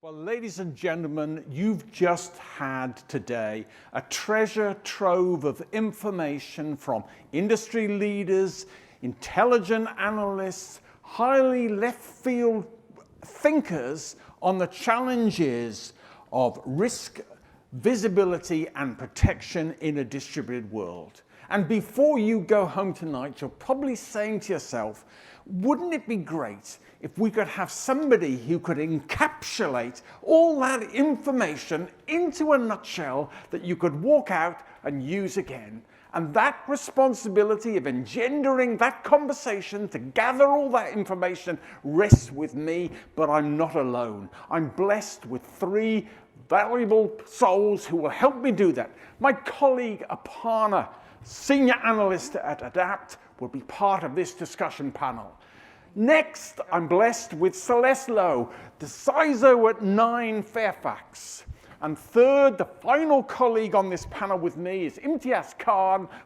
Well, ladies and gentlemen, you've just had today a treasure trove of information from industry leaders, intelligent analysts, highly left field thinkers on the challenges of risk, visibility and protection in a distributed world. And before you go home tonight, you're probably saying to yourself, wouldn't it be great if we could have somebody who could encapsulate all that information into a nutshell that you could walk out and use again? And that responsibility of engendering that conversation to gather all that information rests with me, but I'm not alone. I'm blessed with three valuable souls who will help me do that. My colleague Aparna, Senior Analyst at Adapt, will be part of this discussion panel. Next, I'm blessed with Celeste Lowe, the CISO at 9 Fairfax. And third, the final colleague on this panel with me is Imtiaz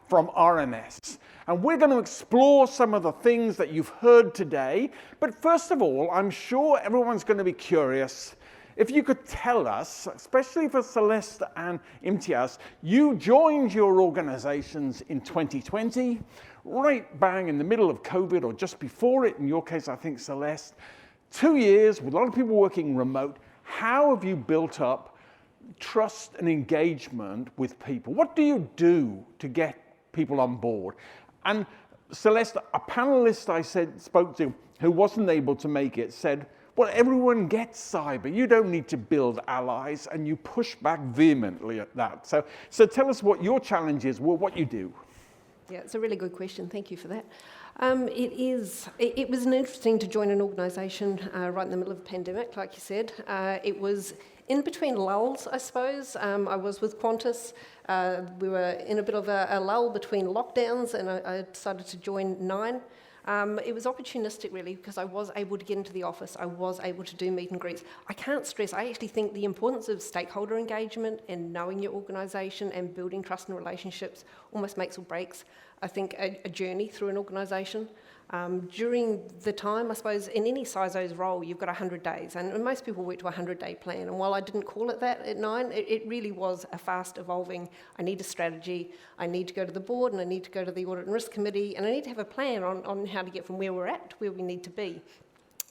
from RMS. And we're going to explore some of the things that you've heard today. But first of all, I'm sure everyone's going to be curious. If you could tell us, especially for Celeste and Imtiaz, you joined your organizations in 2020, right bang in the middle of COVID or just before it. In your case, I think, Celeste, 2 years with a lot of people working remote. How have you built up trust and engagement with people? What do you do to get people on board? And Celeste, a panelist I spoke to who wasn't able to make it said, well, everyone gets cyber. You don't need to build allies, and you push back vehemently at that. So tell us what your challenge is, what you do. Yeah, it's a really good question. Thank you for that. It was interesting to join an organisation right in the middle of a pandemic, like you said. It was in between lulls, I suppose. I was with Qantas. We were in a bit of a lull between lockdowns, and I decided to join 9. It was opportunistic, really, because I was able to get into the office. I was able to do meet and greets. I can't stress, I actually think the importance of stakeholder engagement and knowing your organisation and building trust and relationships almost makes or breaks, I think, a journey through an organisation. During the time, I suppose, in any CISO's role, you've got 100 days, and most people work to a 100-day plan. And while I didn't call it that at 9, it really was a fast evolving, I need a strategy, I need to go to the board, and I need to go to the audit and risk committee, and I need to have a plan on how to get from where we're at to where we need to be.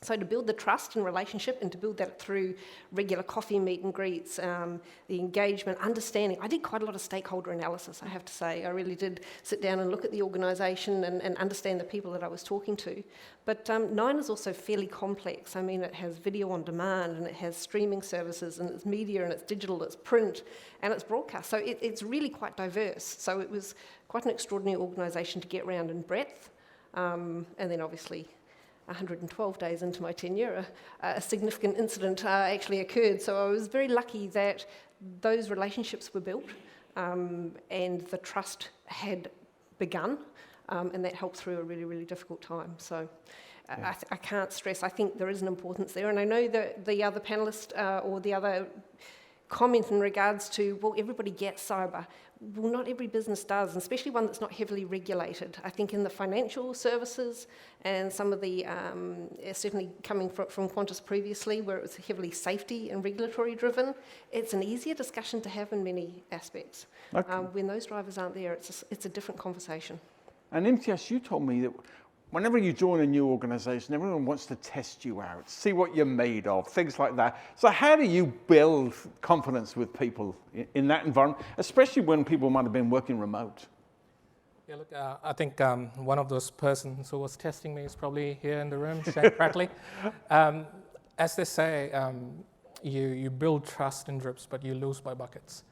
So to build the trust and relationship and to build that through regular coffee meet and greets, the engagement, understanding. I did quite a lot of stakeholder analysis, I have to say. I really did sit down and look at the organisation and understand the people that I was talking to. But 9 is also fairly complex. I mean, it has video on demand, and it has streaming services, and it's media, and it's digital, it's print, and it's broadcast. So it's really quite diverse. So it was quite an extraordinary organisation to get around in breadth. And then obviously 112 days into my tenure, a significant incident actually occurred. So I was very lucky that those relationships were built and the trust had begun, and that helped through a really, really difficult time. So yeah. I can't stress, I think there is an importance there. And I know that the other panellist or the other comment in regards to, well, everybody gets cyber. Well, not every business does, and especially one that's not heavily regulated. I think in the financial services and some of the, certainly coming from Qantas previously, where it was heavily safety and regulatory driven, it's an easier discussion to have in many aspects. Okay. When those drivers aren't there, it's a different conversation. And Imtiaz, you told me that whenever you join a new organisation, everyone wants to test you out, see what you're made of, things like that. So how do you build confidence with people in that environment, especially when people might have been working remote? Yeah, look, I think one of those persons who was testing me is probably here in the room, Shane Bradley. As they say, you build trust in drips, but you lose by buckets.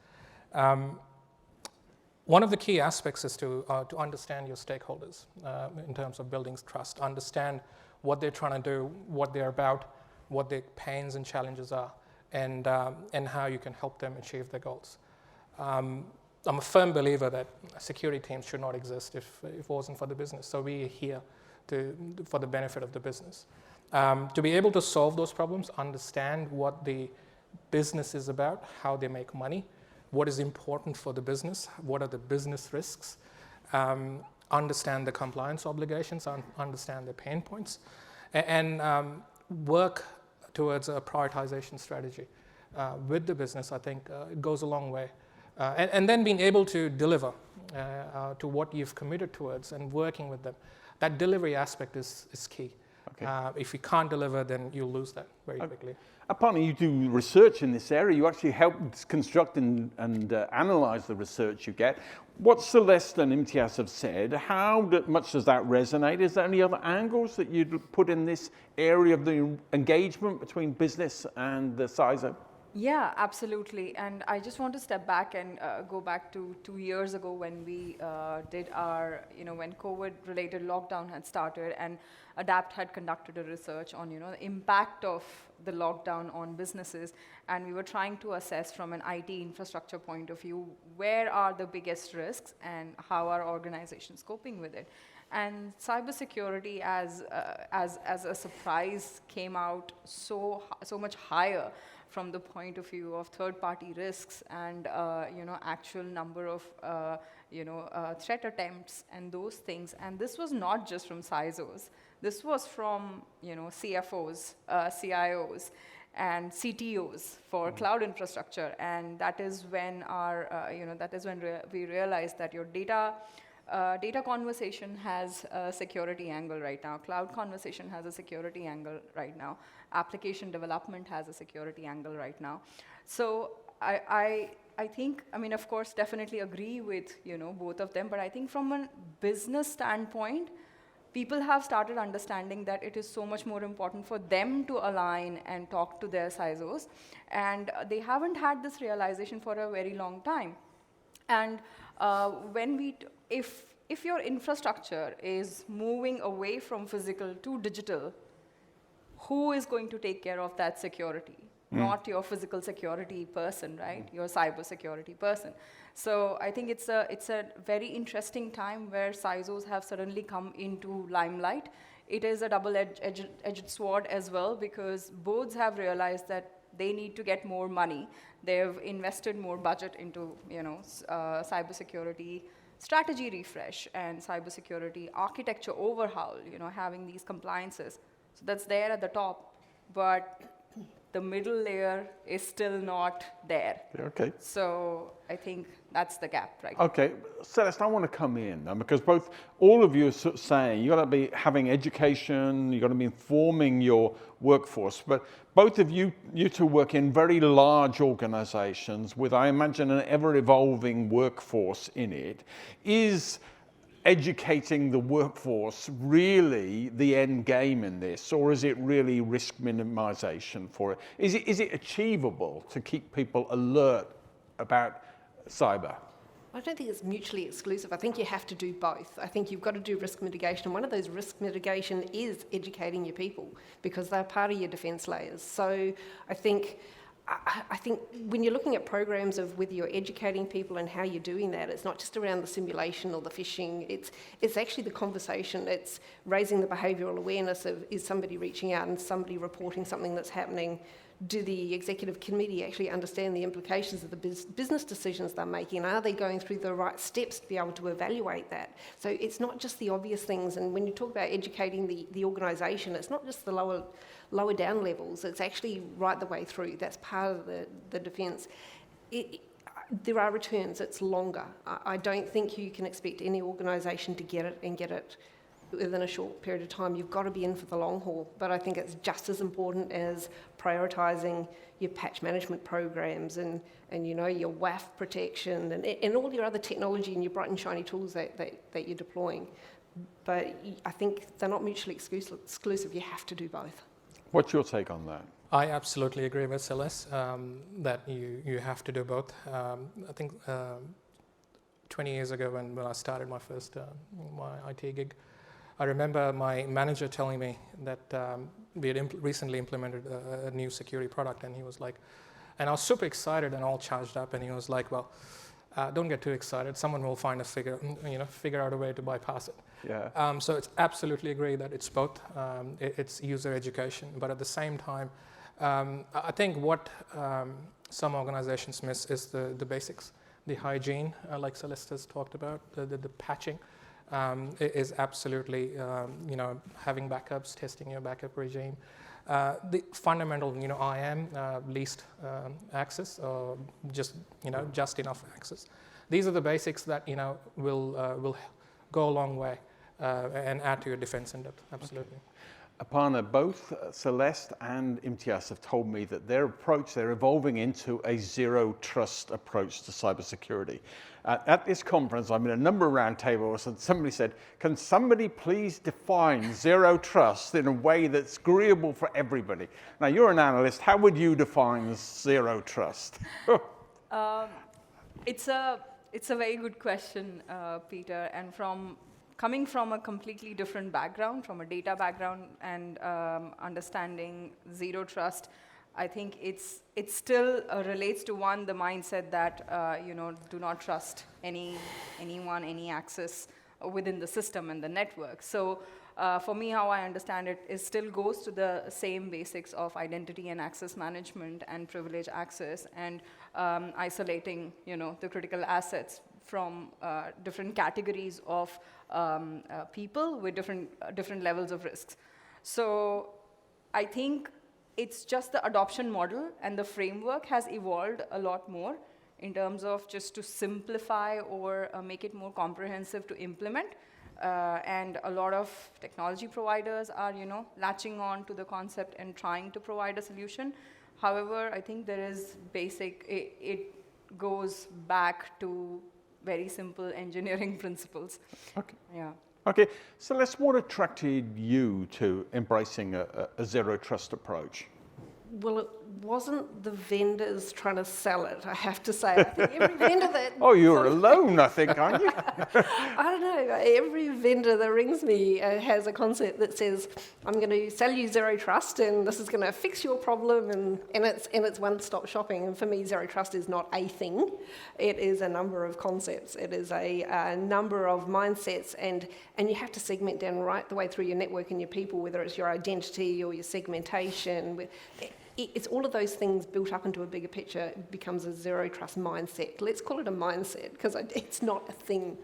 One of the key aspects is to understand your stakeholders in terms of building trust, understand what they're trying to do, what they're about, what their pains and challenges are, and how you can help them achieve their goals. I'm a firm believer that security teams should not exist if it wasn't for the business. So we're here for the benefit of the business. To be able to solve those problems, understand what the business is about, how they make money, what is important for the business, what are the business risks, understand the compliance obligations, understand the pain points, and work towards a prioritization strategy with the business, I think it goes a long way. And then being able to deliver to what you've committed towards and working with them. That delivery aspect is key. Okay. If you can't deliver, then you'll lose that very quickly. Aparna, you do research in this area. You actually help construct and analyze the research you get. What Celeste and Imtiaz have said, how much does that resonate? Is there any other angles that you'd put in this area of the engagement between business and the CISO? Yeah, absolutely. And I just want to step back and go back to 2 years ago when we did our, when COVID-related lockdown had started, and ADAPT had conducted a research on, the impact of the lockdown on businesses. And we were trying to assess from an IT infrastructure point of view, where are the biggest risks and how are organizations coping with it. And cybersecurity as a surprise came out so much higher from the point of view of third-party risks and actual number of threat attempts and those things. And this was not just from CISOs. This was from CFOs, CIOs, and CTOs for cloud infrastructure. And that is when we realized that your data conversation has a security angle right now. Cloud conversation has a security angle right now. Application development has a security angle right now. So I think, of course, definitely agree with both of them. But I think from a business standpoint, people have started understanding that it is so much more important for them to align and talk to their CISOs. And they haven't had this realization for a very long time. And if your infrastructure is moving away from physical to digital, who is going to take care of that security? Not your physical security person, right? Your cyber security person. So I think it's a very interesting time where CISOs have suddenly come into limelight. It is a double-edged sword as well, because boards have realized that they need to get more money. They've invested more budget into cybersecurity strategy refresh and cybersecurity architecture overhaul, having these compliances. So that's there at the top, but the middle layer is still not there. Okay. So I think that's the gap, right? Okay, Celeste, I want to come in because all of you are sort of saying you got to be having education, you got to be informing your workforce, but both of you two work in very large organizations with, I imagine, an ever-evolving workforce in it. Is educating the workforce really the end game in this, or is it really risk minimization for it? Is it achievable to keep people alert about cyber? I don't think it's mutually exclusive. I think you have to do both. I think you've got to do risk mitigation. And one of those risk mitigation is educating your people, because they're part of your defence layers. So I think when you're looking at programs of whether you're educating people and how you're doing that, it's not just around the simulation or the phishing, it's actually the conversation. It's raising the behavioural awareness of, is somebody reaching out and somebody reporting something that's happening? Do the executive committee actually understand the implications of the business decisions they're making? Are they going through the right steps to be able to evaluate that? So it's not just the obvious things. And when you talk about educating the organisation, it's not just the lower down levels, it's actually right the way through. That's part of the defence. There are returns, it's longer. I don't think you can expect any organisation to get it within a short period of time. You've got to be in for the long haul. But I think it's just as important as prioritising your patch management programs and your WAF protection and all your other technology and your bright and shiny tools that you're deploying. But I think they're not mutually exclusive. You have to do both. What's your take on that? I absolutely agree with Celeste that you have to do both. I think 20 years ago when I started my first my IT gig, I remember my manager telling me that we had recently implemented a new security product, and he was like, and I was super excited and all charged up, and he was like, well, don't get too excited. Someone will figure out a way to bypass it. Yeah. So it's absolutely agree that it's both. It's user education, but at the same time, I think what some organizations miss is the basics, the hygiene, like Celeste has talked about, the patching. is absolutely, having backups, testing your backup regime. The fundamental, IAM, least access, or just enough access. These are the basics that will go a long way and add to your defense in depth. Absolutely. Aparna, both Celeste and Imtiaz have told me that they're evolving into a zero trust approach to cybersecurity. At this conference, I'm in a number of roundtables, and somebody said, can somebody please define zero trust in a way that's agreeable for everybody? Now, you're an analyst. How would you define zero trust? It's a very good question, Peter, and coming from a completely different background, from a data background, and understanding zero trust, I think it still relates to the mindset that do not trust anyone, any access within the system and the network. So for me, how I understand it, it still goes to the same basics of identity and access management and privilege access, and isolating the critical assets from different categories of people with different levels of risks. So I think it's just the adoption model, and the framework has evolved a lot more in terms of just to simplify or make it more comprehensive to implement. And a lot of technology providers are latching on to the concept and trying to provide a solution. However, I think there is it goes back to very simple engineering principles. Okay. Yeah. Okay, Celeste, what attracted you to embracing a zero trust approach? Well, it wasn't the vendors trying to sell it, I have to say. I think every vendor that... Oh, you're alone, I think, aren't you? I don't know. Every vendor that rings me has a concept that says, I'm going to sell you zero trust, and this is going to fix your problem, and it's one-stop shopping. And for me, zero trust is not a thing. It is a number of concepts. It is a number of mindsets, and you have to segment down right the way through your network and your people, whether it's your identity or your segmentation. It's all of those things built up into a bigger picture. It becomes a zero trust mindset. Let's call it a mindset, because it's not a thing.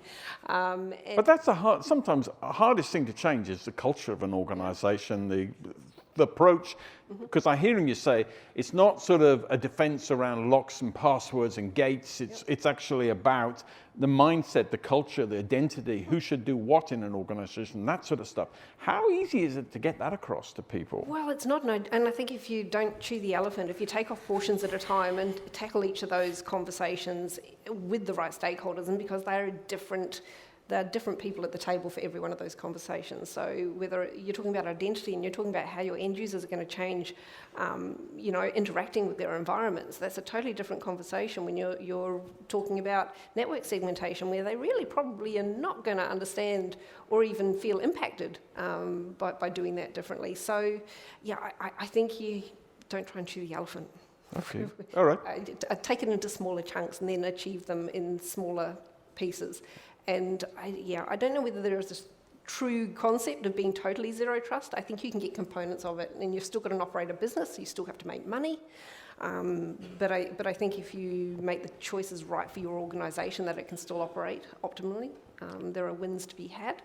But that's sometimes the hardest thing to change is the culture of an organization, the approach, because I'm hearing you say it's not sort of a defense around locks and passwords and gates. It's actually about the mindset, the culture, the identity, who should do what in an organization, that sort of stuff. How easy is it to get that across to people? Well, it's not, and I think if you don't chew the elephant, if you take off portions at a time and tackle each of those conversations with the right stakeholders, and because there are different people at the table for every one of those conversations. So whether you're talking about identity and you're talking about how your end users are going to change, interacting with their environments, that's a totally different conversation when you're talking about network segmentation, where they really probably are not going to understand or even feel impacted by doing that differently. So, yeah, I think you don't try and chew the elephant. Okay, all right. Take it into smaller chunks and then achieve them in smaller pieces. And I don't know whether there is this true concept of being totally zero trust. I think you can get components of it, and you've still got to operate a business. You still have to make money. But I think if you make the choices right for your organisation, that it can still operate optimally. There are wins to be had.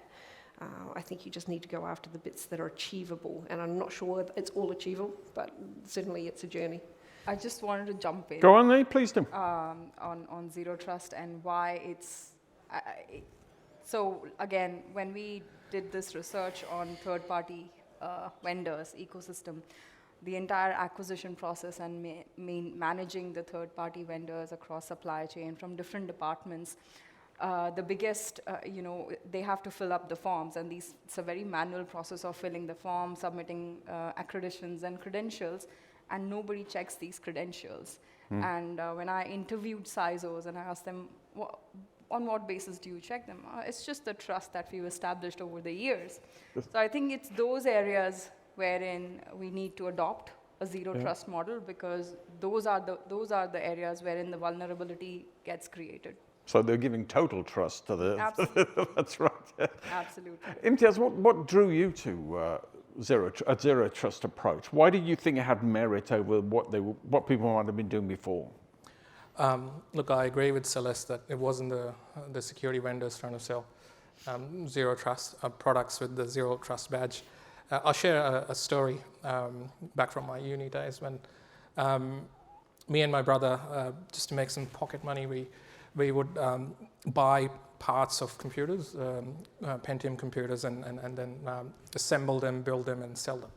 I think you just need to go after the bits that are achievable, and I'm not sure it's all achievable, but certainly it's a journey. I just wanted to jump in. Go on, Lee, please do. On zero trust and why it's... So again, when we did this research on third-party vendors, ecosystem, the entire acquisition process and managing the third-party vendors across supply chain from different departments, the biggest, they have to fill up the forms, and it's a very manual process of filling the form, submitting accreditations and credentials, and nobody checks these credentials. And when I interviewed CISOs and I asked them, on what basis do you check them? It's just the trust that we've established over the years. So I think it's those areas wherein we need to adopt a zero trust model, because those are the areas wherein the vulnerability gets created. So they're giving total trust to the... Absolutely. That's right. Yeah. Absolutely. Imtiaz, what drew you to a zero trust approach? Why did you think it had merit over what people might have been doing before? Look, I agree with Celeste that it wasn't the security vendors trying to sell. zero trust products with the zero trust badge. I'll share a story back from my uni days when me and my brother, just to make some pocket money, we would buy parts of computers, Pentium computers, and then assemble them, build them, and sell them.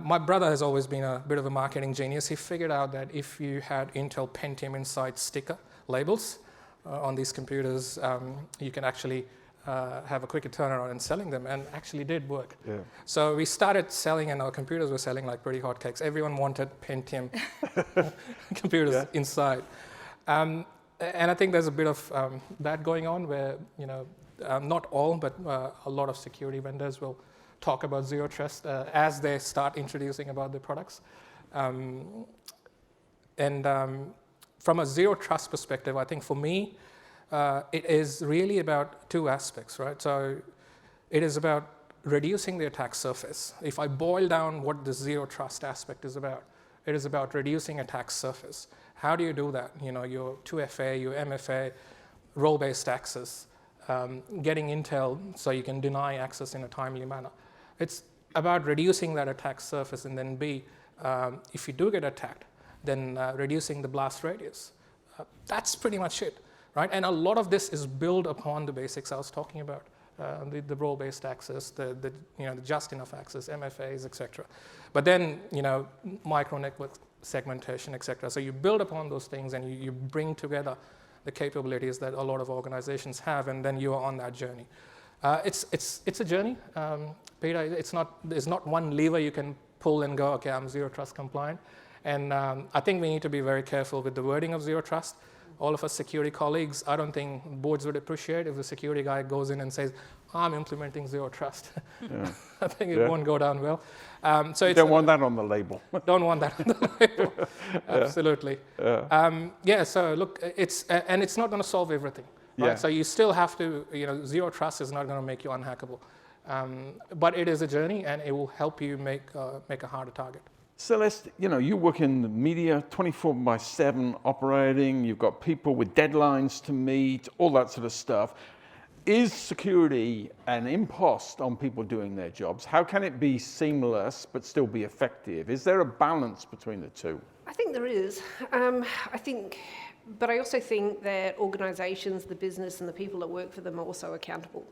My brother has always been a bit of a marketing genius. He figured out that if you had Intel Pentium Inside sticker labels on these computers, you can actually have a quicker turnaround in selling them, and actually did work. Yeah. So we started selling, and our computers were selling like pretty hotcakes. Everyone wanted Pentium computers inside. And I think there's a bit of that going on where, not all, but a lot of security vendors will talk about zero trust as they start introducing about their products. From a zero trust perspective, I think for me, it is really about two aspects, right? So it is about reducing the attack surface. If I boil down what the zero trust aspect is about, it is about reducing attack surface. How do you do that? Your 2FA, your MFA, role-based access, getting intel so you can deny access in a timely manner. It's about reducing that attack surface, and then B, if you do get attacked, then reducing the blast radius. That's pretty much it, right? And a lot of this is built upon the basics I was talking about, the role-based access, the just enough access, MFAs, etc. But then, micro network segmentation, etc. So you build upon those things, and you bring together the capabilities that a lot of organizations have, and then you are on that journey. It's a journey, Peter. There's not one lever you can pull and go, okay, I'm zero trust compliant. And I think we need to be very careful with the wording of zero trust. All of us security colleagues, I don't think boards would appreciate if the security guy goes in and says, I'm implementing zero trust. Yeah. I think it won't go down well. So you don't want that on the label. Don't want that on the label. Absolutely. So look, it's not going to solve everything. Right? Yeah. So you still have to, zero trust is not going to make you unhackable. But it is a journey, and it will help you make a harder target. Celeste, you work in the media 24/7 operating, you've got people with deadlines to meet, all that sort of stuff. Is security an impost on people doing their jobs? How can it be seamless but still be effective? Is there a balance between the two? I think there is. But I also think that organisations, the business and the people that work for them are also accountable.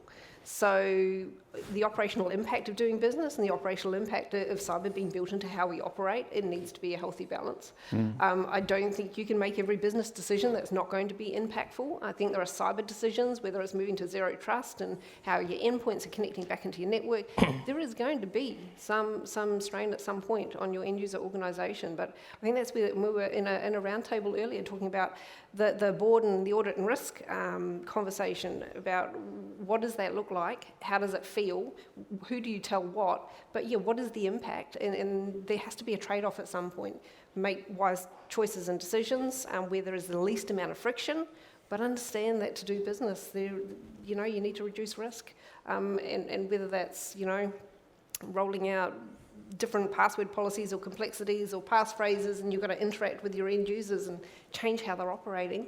So the operational impact of doing business and the operational impact of cyber being built into how we operate, it needs to be a healthy balance. I don't think you can make every business decision that's not going to be impactful. I think there are cyber decisions, whether it's moving to zero trust and how your endpoints are connecting back into your network. There is going to be some strain at some point on your end user organisation. But I think that's where we were in a roundtable earlier talking about the board and the audit and risk conversation about what does that look like, how does it feel, who do you tell what, but what is the impact, and there has to be a trade-off at some point. Make wise choices and decisions where there is the least amount of friction, but understand that to do business, you need to reduce risk, and whether that's rolling out different password policies or complexities or passphrases, and you've got to interact with your end users and change how they're operating.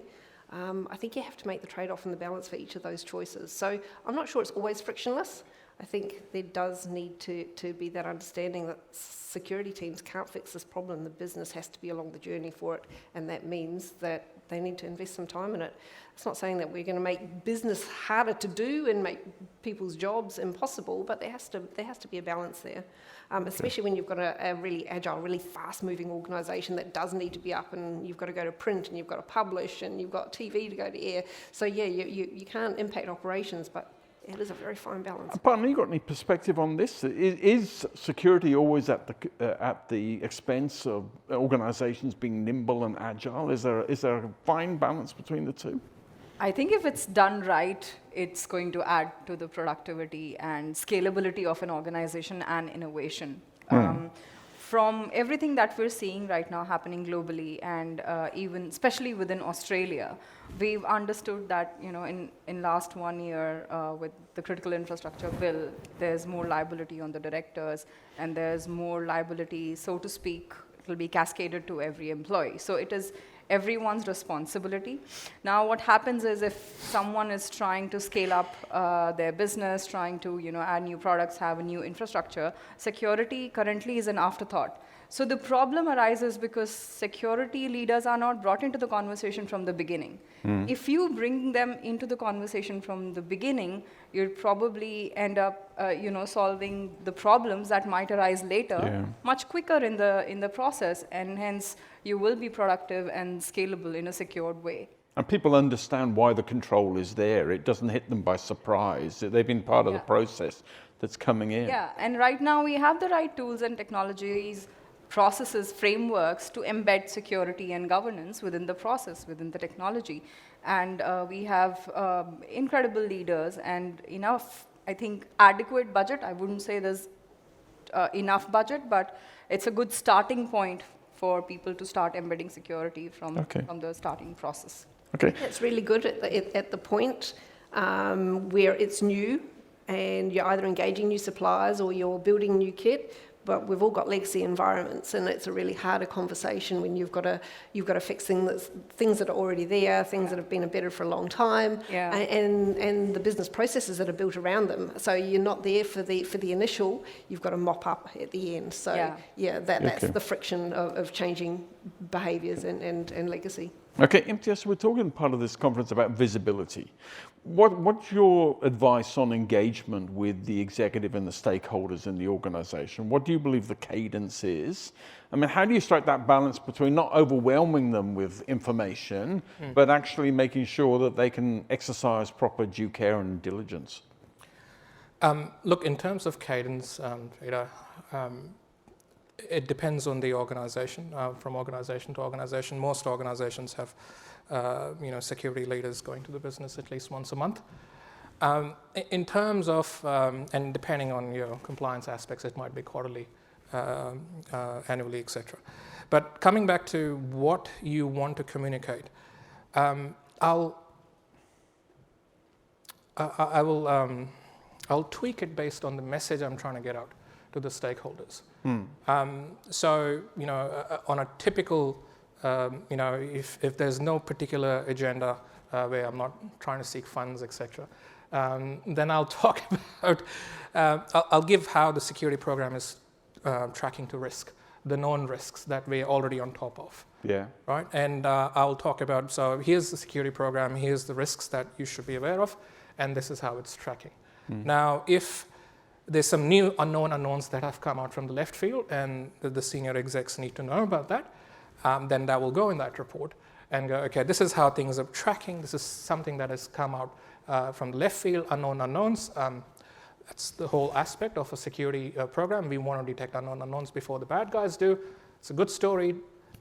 I think you have to make the trade-off and the balance for each of those choices. So I'm not sure it's always frictionless. I think there does need to be that understanding that security teams can't fix this problem. The business has to be along the journey for it, and that means that they need to invest some time in it. It's not saying that we're going to make business harder to do and make people's jobs impossible, but there has to be a balance there, especially when you've got a really agile, really fast-moving organisation that does need to be up, and you've got to go to print, and you've got to publish, and you've got TV to go to air. So you can't impact operations, but it is a very fine balance. Aparna, you got any perspective on this? Is security always at the expense of organisations being nimble and agile? Is there a fine balance between the two? I think if it's done right, it's going to add to the productivity and scalability of an organization and innovation. From everything that we're seeing right now happening globally, and even especially within Australia, we've understood that in last 1 year with the critical infrastructure bill, there's more liability on the directors, and there's more liability, so to speak, it will be cascaded to every employee. So it is everyone's responsibility. Now, what happens is if someone is trying to scale up their business, trying to add new products, have a new infrastructure, security currently is an afterthought. So the problem arises because security leaders are not brought into the conversation from the beginning. If you bring them into the conversation from the beginning, you'll probably end up, solving the problems that might arise later much quicker in the process, and hence you will be productive and scalable in a secured way. And people understand why the control is there. It doesn't hit them by surprise. They've been part of the process that's coming in. Yeah, and right now we have the right tools and technologies, processes, frameworks to embed security and governance within the process, within the technology. And we have incredible leaders and enough, I think, adequate budget. I wouldn't say there's enough budget, but it's a good starting point for people to start embedding security from the starting process. Okay. It's really good at the point where it's new and you're either engaging new suppliers or you're building new kit, but we've all got legacy environments, and it's a really harder conversation when you've got to fix things that are already there, things that have been embedded for a long time, and the business processes that are built around them. So you're not there for the initial. You've got to mop up at the end. So that's the friction of changing behaviours and legacy. Okay, Imtiaz, we're talking part of this conference about visibility. What's your advice on engagement with the executive and the stakeholders in the organization? What do you believe the cadence is? I mean, how do you strike that balance between not overwhelming them with information, but actually making sure that they can exercise proper due care and diligence? Look, in terms of cadence, it depends on the organization, from organization to organization. Most organizations have, security leaders going to the business at least once a month. In terms of, and depending on your compliance aspects, it might be quarterly, annually, etc. But coming back to what you want to communicate, I'll tweak it based on the message I'm trying to get out to the stakeholders. So, on a typical, if there's no particular agenda where I'm not trying to seek funds, etc., then I'll talk about, I'll give how the security program is tracking to risk, the known risks that we're already on top of. Yeah. Right? And I'll talk about, so here's the security program, here's the risks that you should be aware of, and this is how it's tracking. Now, if there's some new unknowns that have come out from the left field, and the senior execs need to know about that, then that will go in that report and go, okay, this is how things are tracking. This is something that has come out from the left field, unknowns. That's the whole aspect of a security program. We want to detect unknowns before the bad guys do. It's a good story.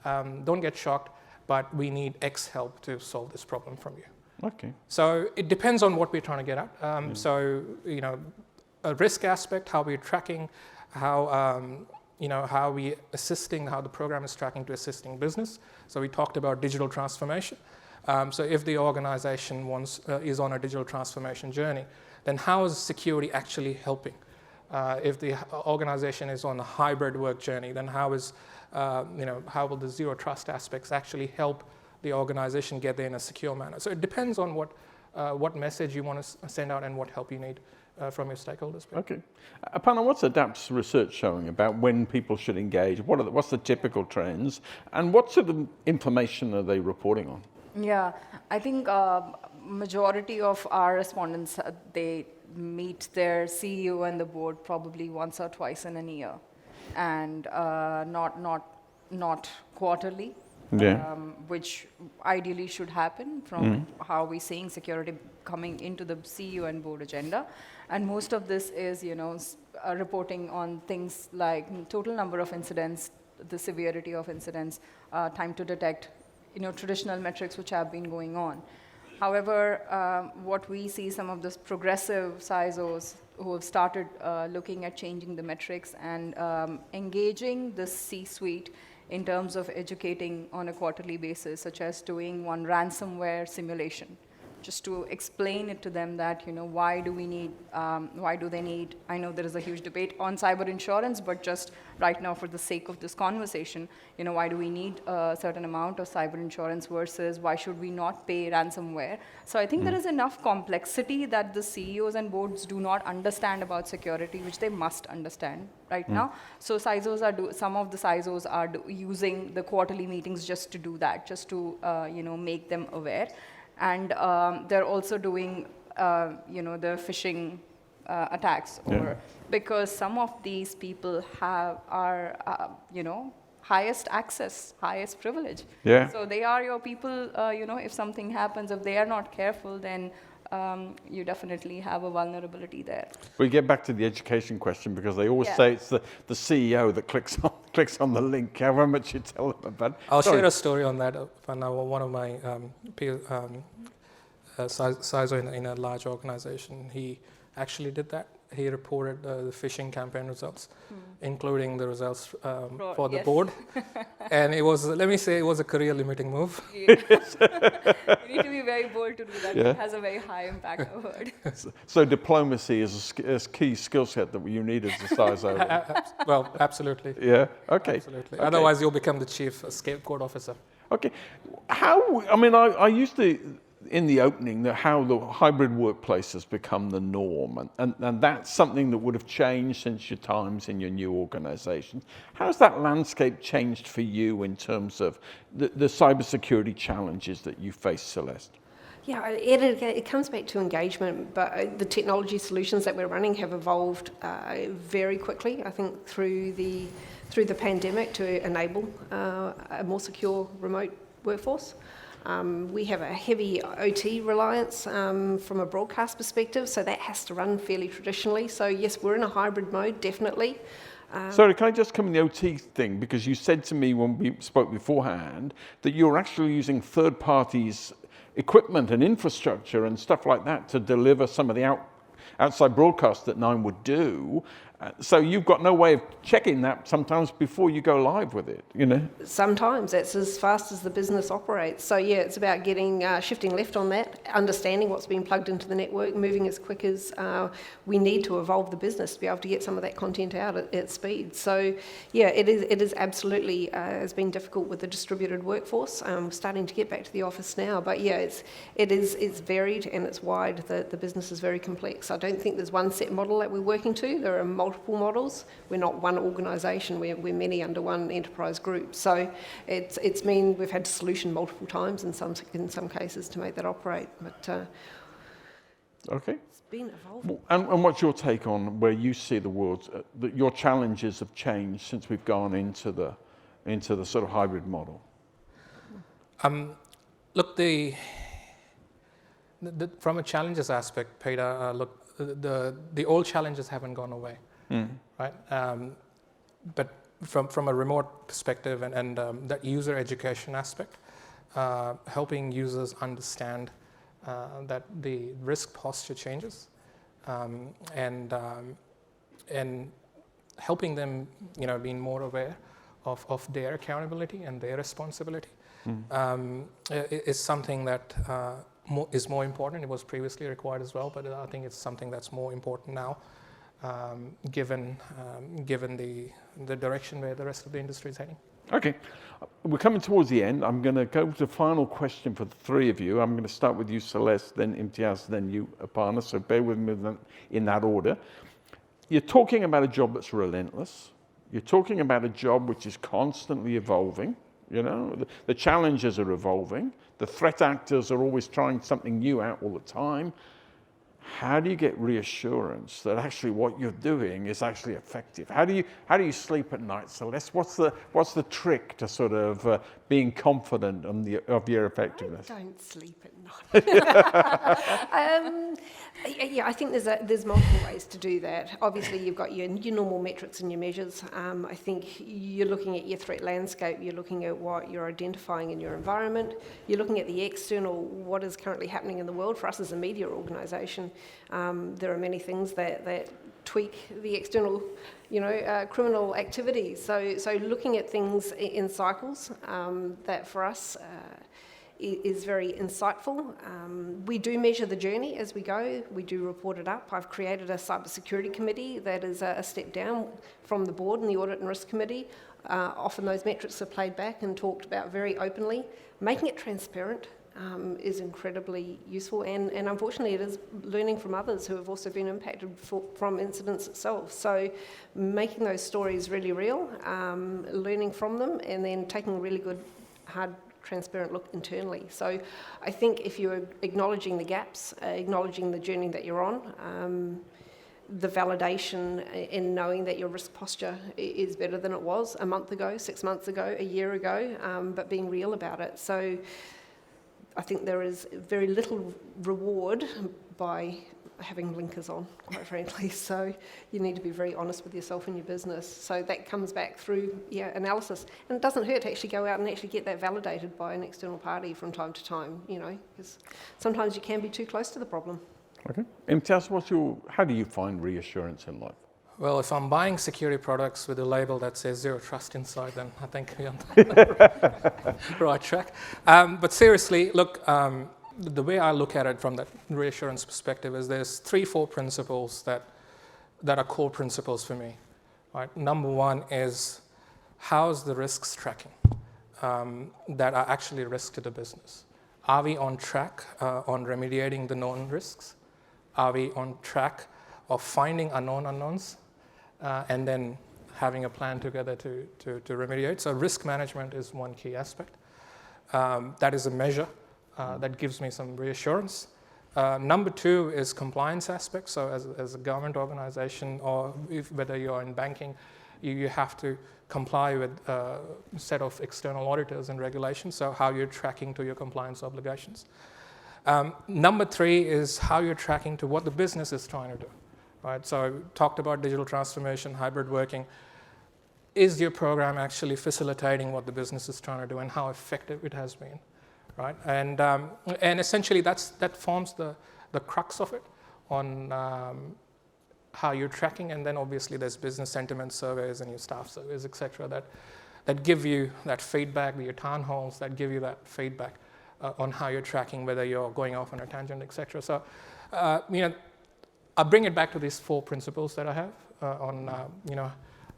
Don't get shocked, but we need X help to solve this problem from you. Okay. So it depends on what we're trying to get at. So, a risk aspect, how we're tracking, how we assisting, how the program is tracking to assisting business. So we talked about digital transformation. So if the organization is on a digital transformation journey, then how is security actually helping? If the organization is on a hybrid work journey, then how will the zero trust aspects actually help the organization get there in a secure manner? So it depends on what message you want to send out and what help you need from your stakeholders. Okay. Aparna, what's ADAPT's research showing about when people should engage? What's the typical trends? And what sort of information are they reporting on? Yeah, I think majority of our respondents, they meet their CEO and the board probably once or twice in a year, and not quarterly. Which ideally should happen from how we're seeing security coming into the CEO and board agenda. And most of this is, reporting on things like total number of incidents, the severity of incidents, time to detect, traditional metrics which have been going on. However, what we see, some of the progressive CISOs who have started looking at changing the metrics and engaging the C-suite in terms of educating on a quarterly basis, such as doing one ransomware simulation just to explain it to them that, why do they need, I know there is a huge debate on cyber insurance, but just right now for the sake of this conversation, why do we need a certain amount of cyber insurance versus why should we not pay ransomware? So I think there is enough complexity that the CEOs and boards do not understand about security, which they must understand right now. So some of the CISOs are using the quarterly meetings just to do that, just to make them aware. And they're also doing, the phishing attacks, because some of these people are highest access, highest privilege. Yeah. So they are your people. If something happens, if they are not careful, then you definitely have a vulnerability there. We get back to the education question, because they always say it's the CEO that clicks on the link, however much you tell them about. I'll share a story on that. One of my CISO in a large organization, he actually did that. He reported the phishing campaign results, including the results for the board. And it was, let me say, it was a career-limiting move. You need to be very bold to do that. It has a very high impact, I've heard. So diplomacy is a key skill set that you need as a CISO. Well, absolutely. Yeah, okay. Absolutely. Okay. Otherwise, you'll become the chief scapegoat officer. Okay. I used to, in the opening, how the hybrid workplace has become the norm, and that's something that would have changed since your times in your new organization. How's that landscape changed for you in terms of the cybersecurity challenges that you face, Celeste? Yeah, it comes back to engagement, but the technology solutions that we're running have evolved very quickly, I think, through the pandemic to enable a more secure remote workforce. We have a heavy OT reliance from a broadcast perspective, so that has to run fairly traditionally. So yes, we're in a hybrid mode, definitely. Sorry, can I just come in the OT thing? Because you said to me when we spoke beforehand that you're actually using third parties' equipment and infrastructure and stuff like that to deliver some of the outside broadcast that Nine would do. So you've got no way of checking that sometimes before you go live with it, Sometimes that's as fast as the business operates. So yeah, it's about shifting left on that, understanding what's being plugged into the network, moving as quick as we need to evolve the business to be able to get some of that content out at speed. So yeah, it is absolutely has been difficult with the distributed workforce. We're starting to get back to the office now, but yeah, it's varied and it's wide. The business is very complex. I don't think there's one set model that we're working to. There are multiple models. We're not one organisation. We're many under one enterprise group. So it's mean we've had to solution multiple times in some cases to make that operate. But okay, it's been evolving. And what's your take on where you see the world? That your challenges have changed since we've gone into the sort of hybrid model. Look, from a challenges aspect, Peter. The old challenges haven't gone away. Right? But from a remote perspective and that user education aspect, helping users understand that the risk posture changes, and helping them, being more aware of their accountability and their responsibility is something that is more important. It was previously required as well, but I think it's something that's more important now. Given the direction where the rest of the industry is heading. Okay, we're coming towards the end. I'm going to go to the final question for the three of you. I'm going to start with you, Celeste, then Imtiaz, then you, Aparna. So bear with me in that order. You're talking about a job that's relentless. You're talking about a job which is constantly evolving. The challenges are evolving. The threat actors are always trying something new out all the time. How do you get reassurance that actually what you're doing is actually effective? How do you sleep at night, Celeste? What's the trick to sort of being confident of your effectiveness? I don't sleep at night. Yeah, I think there's multiple ways to do that. Obviously, you've got your normal metrics and your measures. I think you're looking at your threat landscape. You're looking at what you're identifying in your environment. You're looking at the external, what is currently happening in the world. For us as a media organisation, there are many things that tweak the external, criminal activity. So looking at things in cycles, that for us is very insightful. We do measure the journey as we go. We do report it up. I've created a cybersecurity committee that is a step down from the board and the Audit and Risk Committee. Often those metrics are played back and talked about very openly. Making it transparent is incredibly useful, and unfortunately it is learning from others who have also been impacted from incidents itself. So making those stories really real, learning from them, and then taking a really good, hard, transparent look internally. So I think if you're acknowledging the gaps, acknowledging the journey that you're on, the validation in knowing that your risk posture is better than it was a month ago, 6 months ago, a year ago, but being real about it. So I think there is very little reward by having blinkers on, quite frankly. So you need to be very honest with yourself and your business. So that comes back through analysis. And it doesn't hurt to actually go out and actually get that validated by an external party from time to time, because sometimes you can be too close to the problem. Okay. Imtiaz, how do you find reassurance in life? Well, if I'm buying security products with a label that says zero trust inside, then I think we're on the right track. But seriously, look, the way I look at it from that reassurance perspective is there's 3-4 principles that are core principles for me. Right? Number one is, how's the risks tracking that are actually risk to the business? Are we on track on remediating the known risks? Are we on track of finding unknown unknowns and then having a plan together to remediate? So risk management is one key aspect. That is a measure that gives me some reassurance. Number two is compliance aspects. So as a government organization, or whether you're in banking, you have to comply with a set of external auditors and regulations, so how you're tracking to your compliance obligations. Number three is how you're tracking to what the business is trying to do. Right? So I talked about digital transformation, hybrid working. Is your program actually facilitating what the business is trying to do and how effective it has been? Right? And essentially that forms the crux of it on how you're tracking, and then obviously there's business sentiment surveys and your staff surveys, etc., that give you that feedback, your town halls that give you that feedback on how you're tracking, whether you're going off on a tangent, etc. So, I bring it back to these 4 principles that I have on,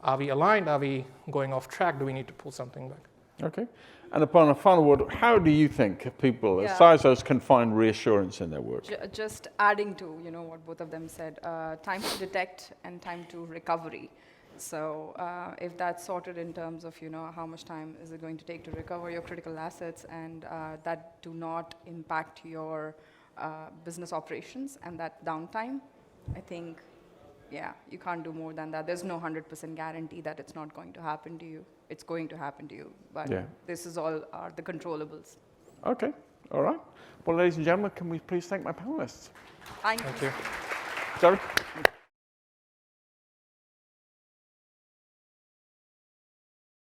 are we aligned? Are we going off track? Do we need to pull something back? Okay. And upon a final word, how do you think people, CISOs, can find reassurance in their work? Just adding to what both of them said, time to detect and time to recovery. So if that's sorted in terms of how much time is it going to take to recover your critical assets, and that do not impact your business operations and that downtime, I think, you can't do more than that. There's no 100% guarantee that it's not going to happen to you. It's going to happen to you, but this is all are the controllables. Okay, all right. Well, ladies and gentlemen, can we please thank my panelists? Thank you. Sorry?